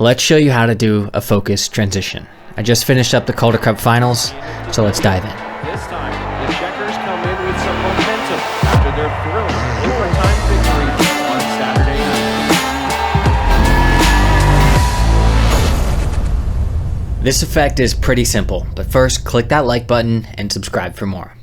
Let's show you how to do a focus transition. I just finished up the Calder Cup finals, so let's dive in. This time, the Checkers come in with some momentum after their thrilling overtime victory on Saturday night. This effect is pretty simple, but first click that like button and subscribe for more.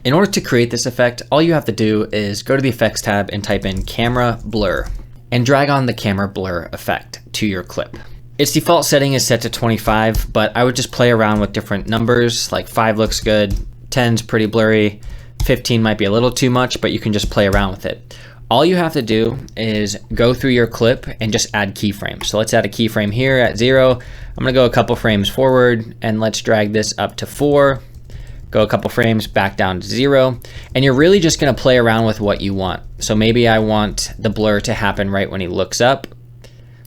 In order to create this effect, all you have to do is go to the Effects tab and type in Camera Blur and drag on the Camera Blur effect to your clip. Its default setting is set to 25, but I would just play around with different numbers, like 5 looks good, 10's pretty blurry, 15 might be a little too much, but you can just play around with it. All you have to do is go through your clip and just add keyframes. So let's add a keyframe here at 0. I'm gonna go a couple frames forward and let's drag this up to 4. Go a couple frames back down to 0. And you're really just gonna play around with what you want. So maybe I want the blur to happen right when he looks up.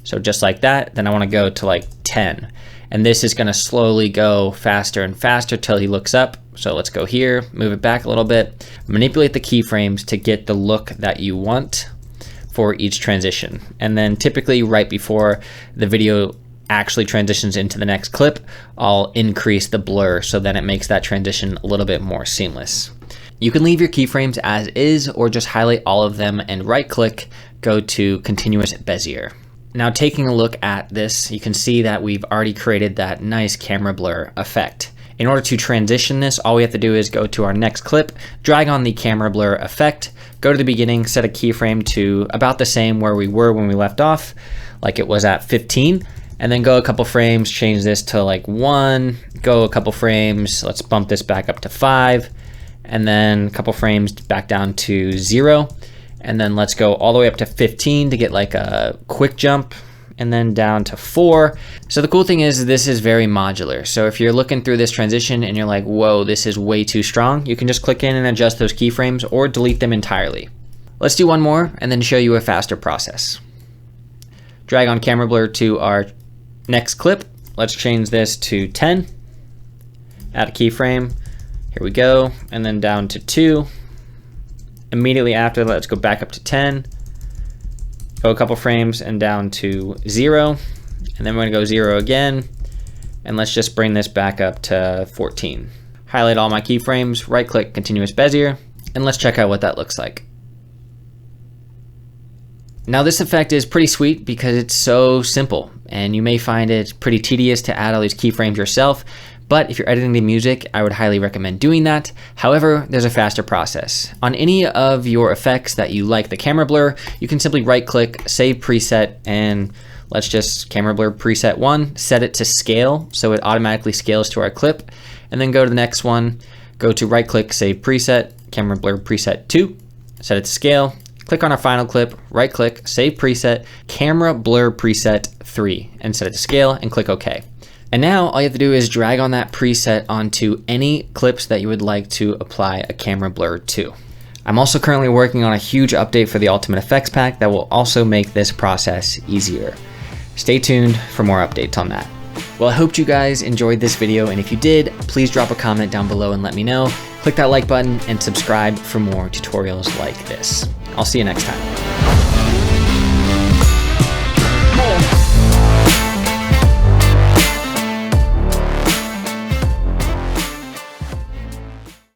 So just like that, then I wanna go to like 10. And this is gonna slowly go faster and faster till he looks up. So let's go here, move it back a little bit, manipulate the keyframes to get the look that you want for each transition. And then typically right before the video actually transitions into the next clip, I'll increase the blur so that it makes that transition a little bit more seamless. You can leave your keyframes as is or just highlight all of them and right click, go to Continuous Bezier. Now taking a look at this, you can see that we've already created that nice camera blur effect. In order to transition this, all we have to do is go to our next clip, drag on the camera blur effect, go to the beginning, set a keyframe to about the same where we were when we left off, like it was at 15, and then go a couple frames, change this to like 1, go a couple frames, let's bump this back up to 5, and then a couple frames back down to 0. And then let's go all the way up to 15 to get like a quick jump, and then down to 4. So the cool thing is this is very modular. So if you're looking through this transition and you're like, whoa, this is way too strong, you can just click in and adjust those keyframes or delete them entirely. Let's do one more and then show you a faster process. Drag on camera blur to our next clip. Let's change this to 10. Add a keyframe. Here we go. And then down to 2. Immediately after, let's go back up to 10, go a couple frames and down to 0, and then we're gonna go 0 again, and let's just bring this back up to 14. Highlight all my keyframes, right click Continuous Bezier, and let's check out what that looks like. Now this effect is pretty sweet because it's so simple, and you may find it pretty tedious to add all these keyframes yourself, but if you're editing the music, I would highly recommend doing that. However, there's a faster process. On any of your effects that you like the camera blur, you can simply right click, save preset, and let's just camera blur preset 1, set it to scale so it automatically scales to our clip, and then go to the next one, go to right click, save preset, camera blur preset 2, set it to scale, click on our final clip, right click, save preset, camera blur preset 3, and set it to scale and click OK. And now all you have to do is drag on that preset onto any clips that you would like to apply a camera blur to. I'm also currently working on a huge update for the Ultimate Effects Pack that will also make this process easier. Stay tuned for more updates on that. Well, I hope you guys enjoyed this video, and if you did, please drop a comment down below and let me know. Click that like button and subscribe for more tutorials like this. I'll see you next time.